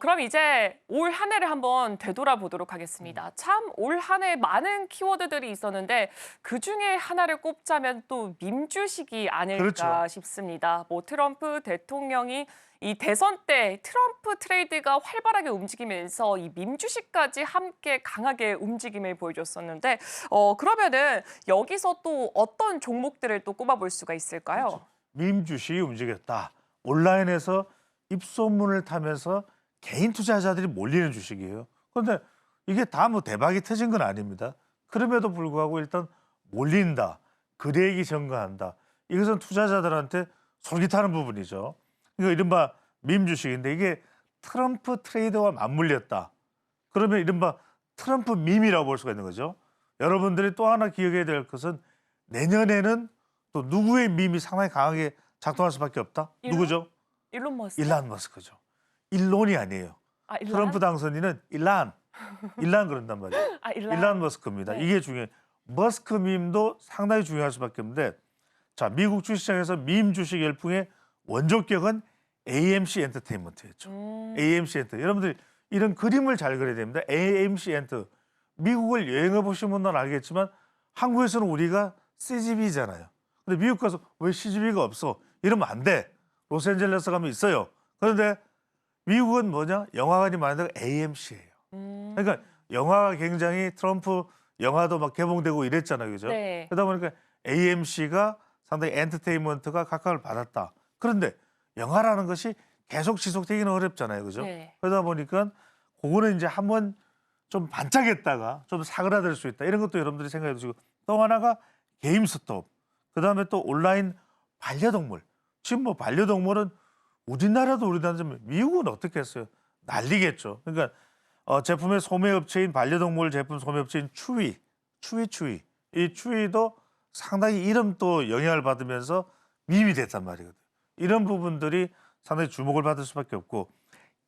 그럼 이제 올 한 해를 한번 되돌아보도록 하겠습니다. 참 올 한 해 많은 키워드들이 있었는데 그중에 하나를 꼽자면 또 민주식이 아닐까 그렇죠. 싶습니다. 뭐 트럼프 대통령이 이 대선 때 트럼프 트레이드가 활발하게 움직이면서 이 민주식까지 함께 강하게 움직임을 보여줬었는데 그러면은 여기서 또 어떤 종목들을 또 꼽아볼 수가 있을까요? 그렇죠. 밈 주식이 움직였다. 온라인에서 입소문을 타면서 개인 투자자들이 몰리는 주식이에요. 그런데 이게 다 뭐 대박이 터진 건 아닙니다. 그럼에도 불구하고 일단 몰린다. 거래액이 증가한다. 이것은 투자자들한테 솔깃하는 부분이죠. 이거 이른바 밈 주식인데 이게 트럼프 트레이드와 맞물렸다. 그러면 이른바 트럼프 밈이라고 볼 수가 있는 거죠. 여러분들이 또 하나 기억해야 될 것은 내년에는 또 누구의 밈이 상당히 강하게 작동할 수밖에 없다. 일론? 누구죠? 일론 머스크? 일란 머스크죠. 일론이 아니에요. 아, 일란? 트럼프 당선인은 일란 그런단 말이에요. 아, 일란. 일란 머스크입니다. 네. 이게 중요해요. 머스크 밈도 상당히 중요할 수밖에 없는데 자 미국 주식시장에서 밈 주식 열풍의 원조격은 AMC 엔터테인먼트였죠. AMC 엔터. 여러분들이 이런 그림을 잘 그려야 됩니다. AMC 엔터. 미국을 여행해 보신 분들은 알겠지만 한국에서는 우리가 CGV잖아요. 근데 미국 가서 왜 CGV가 없어? 이러면 안 돼. 로스앤젤레스 가면 있어요. 그런데 미국은 뭐냐? 영화관이 많은데 AMC예요. 그러니까 영화가 굉장히 트럼프 영화도 막 개봉되고 이랬잖아요. 그죠? 네. 그러다 보니까 AMC가 상당히 엔터테인먼트가 각광을 받았다. 그런데 영화라는 것이 계속 지속되기는 어렵잖아요. 그죠? 네. 그러다 보니까 그거는 이제 한번 좀 반짝했다가 좀 사그라들 수 있다. 이런 것도 여러분들이 생각해 두시고 또 하나가 게임스톱. 그다음에 또 온라인 반려동물. 지금 뭐 반려동물은 우리나라지만 미국은 어떻게 했어요? 난리겠죠. 그러니까 제품의 소매업체인 반려동물 제품 소매업체인 추위. 이 추위도 상당히 이름 또 영향을 받으면서 밈이 됐단 말이거든요. 이런 부분들이 상당히 주목을 받을 수밖에 없고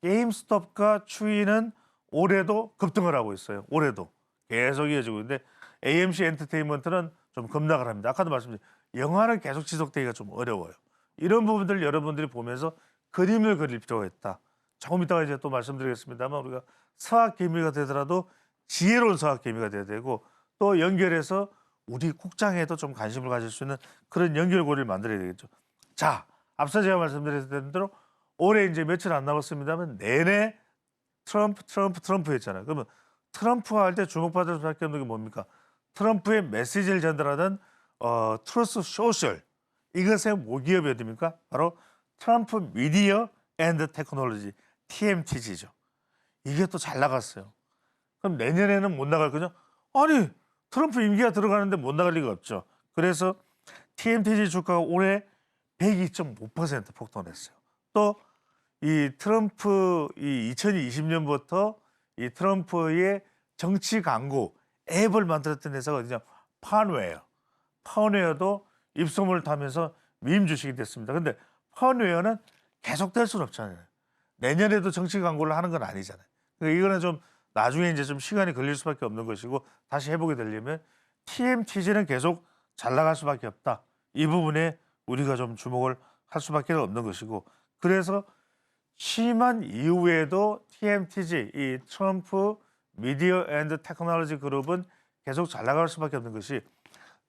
게임스톱과 추위는 올해도 급등을 하고 있어요. 올해도 계속 이어지고 있는데 AMC 엔터테인먼트는 좀 급락을 합니다. 아까도 말씀드린 영화는 계속 지속되기가 좀 어려워요. 이런 부분들 여러분들이 보면서 그림을 그릴 필요가 있다. 조금 이따가 이제 또 말씀드리겠습니다만 우리가 서학 개미가 되더라도 지혜로운 서학 개미가 돼야 되고 또 연결해서 우리 국장에도 좀 관심을 가질 수 있는 그런 연결고리를 만들어야 되겠죠. 자, 앞서 제가 말씀드렸던 대로 올해 이제 며칠 안 남았습니다만 내내 트럼프였잖아요. 그러면 트럼프가 할 때 주목받을 수밖에 없는 게 뭡니까? 트럼프의 메시지를 전달하던 트루스 소셜 이것의 모기업이 어디입니까? 바로 트럼프 미디어 앤드 테크놀로지 TMTG죠. 이게 또 잘 나갔어요. 그럼 내년에는 못 나갈 거죠? 아니 트럼프 임기가 들어가는데 못 나갈 리가 없죠. 그래서 TMTG 주가가 올해 102.5% 폭등했어요. 또 이 트럼프 이 2020년부터 이 트럼프의 정치 광고 앱을 만들었던 회사가 어디냐? 펀웨어도 입소문을 타면서 밈 주식이 됐습니다. 근데 펀웨어는 계속될 수는 없잖아요. 내년에도 정치 광고를 하는 건 아니잖아요. 그러니까 이거는 좀 나중에 이제 좀 시간이 걸릴 수밖에 없는 것이고 다시 회복이 되려면 TMTG는 계속 잘 나갈 수밖에 없다. 이 부분에 우리가 좀 주목을 할 수밖에 없는 것이고 그래서 취임한 이후에도 TMTG, 이 트럼프 미디어 앤드 테크놀로지 그룹은 계속 잘 나갈 수밖에 없는 것이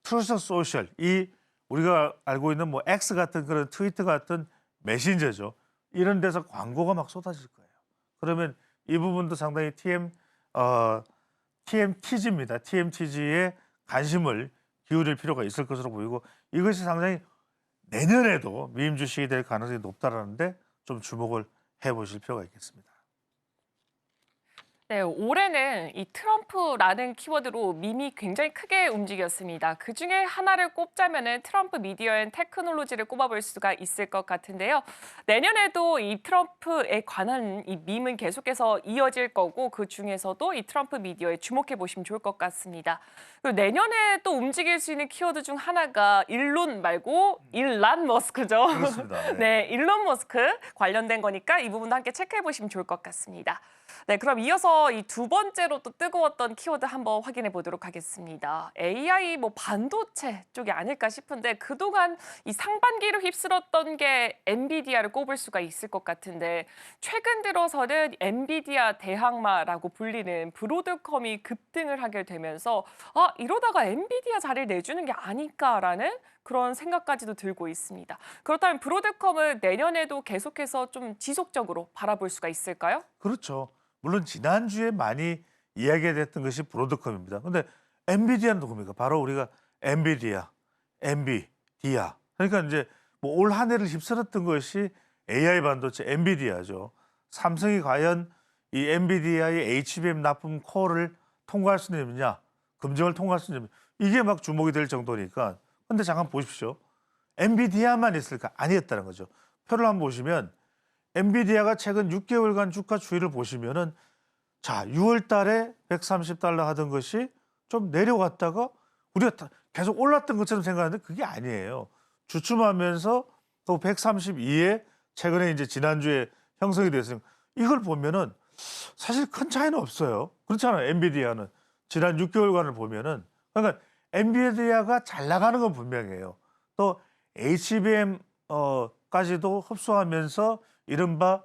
트루스 소셜, 이 우리가 알고 있는 뭐 X 같은 그런 트위터 같은 메신저죠. 이런 데서 광고가 막 쏟아질 거예요. 그러면 이 부분도 상당히 TMTG입니다. TMTG에 관심을 기울일 필요가 있을 것으로 보이고 이것이 상당히 내년에도 밈 주식이 될 가능성이 높다라는데 좀 주목을 해보실 필요가 있겠습니다. 네, 올해는 이 트럼프라는 키워드로 밈이 굉장히 크게 움직였습니다. 그중에 하나를 꼽자면은 트럼프 미디어 앤 테크놀로지를 꼽아볼 수가 있을 것 같은데요. 내년에도 이 트럼프에 관한 이 밈은 계속해서 이어질 거고 그 중에서도 이 트럼프 미디어에 주목해 보시면 좋을 것 같습니다. 그리고 내년에 또 움직일 수 있는 키워드 중 하나가 일론 말고 일란 머스크죠. 그렇습니다. 네, 일론 머스크 관련된 거니까 이 부분도 함께 체크해 보시면 좋을 것 같습니다. 네, 그럼 이어서 이어서 이 두 번째로 또 뜨거웠던 키워드 한번 확인해 보도록 하겠습니다. AI 반도체 쪽이 아닐까 싶은데 그동안 이 상반기를 휩쓸었던 게 엔비디아를 꼽을 수가 있을 것 같은데 최근 들어서는 엔비디아 대항마라고 불리는 브로드컴이 급등을 하게 되면서 이러다가 엔비디아 자리를 내주는 게 아닐까라는 그런 생각까지도 들고 있습니다. 그렇다면 브로드컴은 내년에도 계속해서 좀 지속적으로 바라볼 수가 있을까요? 그렇죠. 물론 지난주에 많이 이야기가 됐던 것이 브로드컴입니다. 근데 엔비디아는 누굽니까? 바로 우리가 엔비디아, 엔비디아. 그러니까 이제 뭐 올 한 해를 휩쓸었던 것이 AI 반도체 엔비디아죠. 삼성이 과연 이 엔비디아의 HBM 납품 코어를 통과할 수 있느냐, 검증을 통과할 수 있느냐, 이게 막 주목이 될 정도니까. 근데 잠깐 보십시오. 엔비디아만 있을까? 아니었다는 거죠. 표를 한번 보시면 엔비디아가 최근 6개월간 주가 추이를 보시면은 자, 6월 달에 130달러 하던 것이 좀 내려갔다가 우리가 계속 올랐던 것처럼 생각하는데 그게 아니에요. 주춤하면서 또 132에 최근에 이제 지난주에 형성이 됐으니까 이걸 보면은 사실 큰 차이는 없어요. 그렇잖아요. 엔비디아는 지난 6개월간을 보면은 그러니까 엔비디아가 잘 나가는 건 분명해요. 또 HBM 까지도 흡수하면서 이른바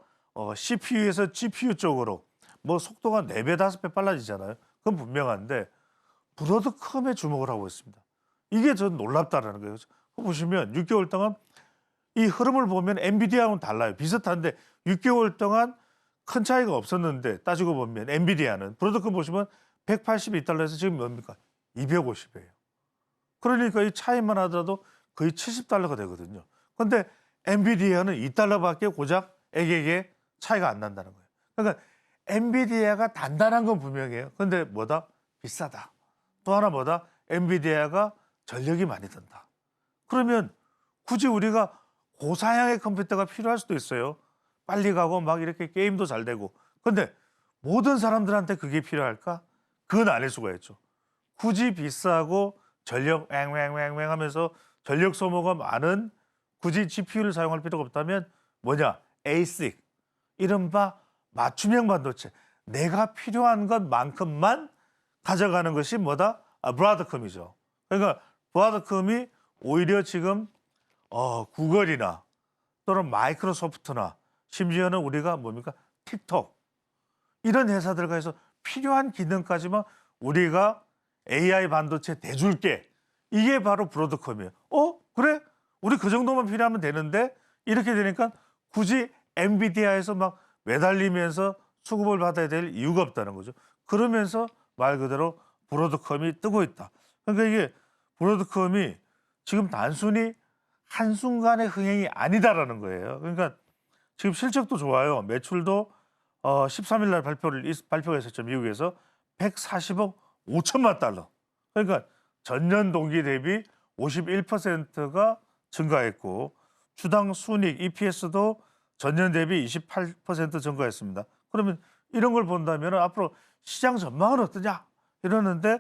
CPU에서 GPU 쪽으로 뭐 속도가 4배, 5배 빨라지잖아요. 그건 분명한데 브로드컴에 주목을 하고 있습니다. 이게 전 놀랍다라는 거예요. 보시면 6개월 동안 이 흐름을 보면 엔비디아하고는 달라요. 비슷한데 6개월 동안 큰 차이가 없었는데 따지고 보면 엔비디아는 브로드컴 보시면 182달러에서 지금 뭡니까? 250이에요. 그러니까 이 차이만 하더라도 거의 70달러가 되거든요. 근데 엔비디아는 2달러밖에 고작 액에게 차이가 안 난다는 거예요. 그러니까 엔비디아가 단단한 건 분명해요. 근데 뭐다? 비싸다. 또 하나 뭐다? 엔비디아가 전력이 많이 든다. 그러면 굳이 우리가 고사양의 컴퓨터가 필요할 수도 있어요. 빨리 가고 막 이렇게 게임도 잘 되고. 근데 모든 사람들한테 그게 필요할까? 그건 아닐 수가 있죠. 굳이 비싸고 전력 왱왱왱왱 하면서 전력 소모가 많은 굳이 GPU를 사용할 필요가 없다면 뭐냐? ASIC, 이른바 맞춤형 반도체. 내가 필요한 것만큼만 가져가는 것이 뭐다? 브로드컴이죠. 그러니까 브로드컴이 오히려 지금 구글이나 또는 마이크로소프트나 심지어는 우리가 뭡니까? 틱톡 이런 회사들과 해서 필요한 기능까지만 우리가 AI 반도체 대줄게. 이게 바로 브로드컴이에요. 그래? 우리 그 정도만 필요하면 되는데 이렇게 되니까 굳이 엔비디아에서 막 매달리면서 수급을 받아야 될 이유가 없다는 거죠. 그러면서 말 그대로 브로드컴이 뜨고 있다. 그러니까 이게 브로드컴이 지금 단순히 한순간의 흥행이 아니다라는 거예요. 그러니까 지금 실적도 좋아요. 매출도 13일 날 발표가 있었죠. 미국에서 140억 5천만 달러. 그러니까 전년 동기 대비 51%가 증가했고 주당 순이익 EPS도 전년 대비 28% 증가했습니다. 그러면 이런 걸 본다면 앞으로 시장 전망은 어떠냐? 이러는데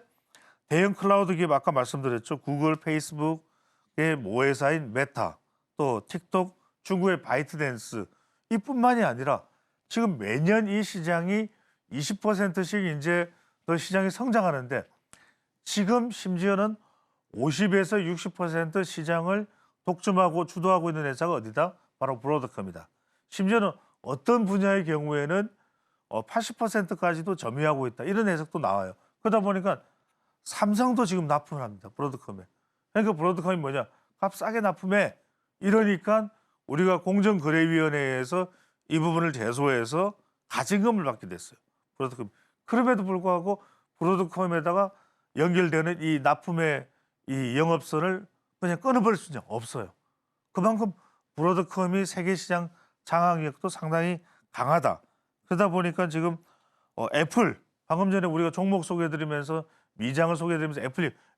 대형 클라우드 기업 아까 말씀드렸죠. 구글, 페이스북의 모회사인 메타, 또 틱톡, 중국의 바이트댄스 이뿐만이 아니라 지금 매년 이 시장이 20%씩 이제 더 시장이 성장하는데 지금 심지어는 50에서 60% 시장을 독점하고 주도하고 있는 회사가 어디다? 바로 브로드컴이다. 심지어는 어떤 분야의 경우에는 80%까지도 점유하고 있다. 이런 해석도 나와요. 그러다 보니까 삼성도 지금 납품을 합니다. 브로드컴에. 그러니까 브로드컴이 뭐냐? 값 싸게 납품해. 이러니까 우리가 공정거래위원회에서 이 부분을 제소해서 가징금을 받게 됐어요. 브로드컴. 그럼에도 불구하고 브로드컴에다가 연결되는 이 납품의 이 영업선을 그냥 끊어버릴 수는 없어요. 그만큼 브로드컴이 세계 시장 장악력도 상당히 강하다. 그러다 보니까 지금 애플 방금 전에 우리가 종목 소개해드리면서 미장을 소개해드리면서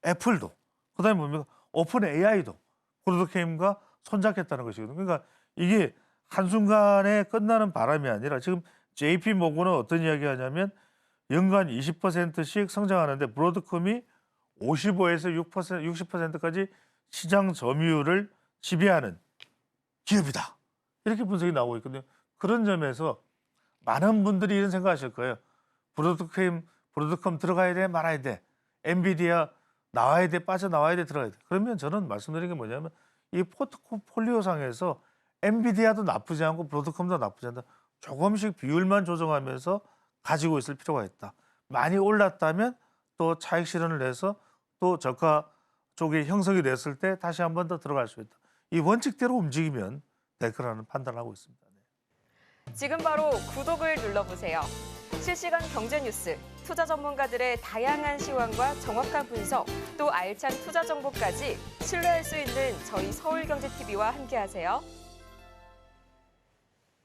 애플도 그다음에 뭡니까? 오픈 AI도 브로드컴과 손잡겠다는 것이거든요. 그러니까 이게 한순간에 끝나는 바람이 아니라 지금 JP 모건은 어떤 이야기하냐면 연간 20%씩 성장하는데 브로드컴이 55에서 6%, 60%까지 시장 점유율을 지배하는 기업이다. 이렇게 분석이 나오고 있거든요. 그런 점에서 많은 분들이 이런 생각하실 거예요. 브로드컴 들어가야 돼, 말아야 돼. 엔비디아 나와야 돼, 빠져나와야 돼, 들어가야 돼. 그러면 저는 말씀드린 게 뭐냐면 이 포트폴리오 상에서 엔비디아도 나쁘지 않고 브로드컴도 나쁘지 않다. 조금씩 비율만 조정하면서 가지고 있을 필요가 있다. 많이 올랐다면 또 차익 실현을 해서 또 저가 쪽이 형성이 됐을 때 다시 한 번 더 들어갈 수 있다. 이 원칙대로 움직이면 될 거라는 판단을 하고 있습니다. 네. 지금 바로 구독을 눌러보세요. 실시간 경제 뉴스, 투자 전문가들의 다양한 시황과 정확한 분석, 또 알찬 투자 정보까지 신뢰할 수 있는 저희 서울경제TV와 함께하세요.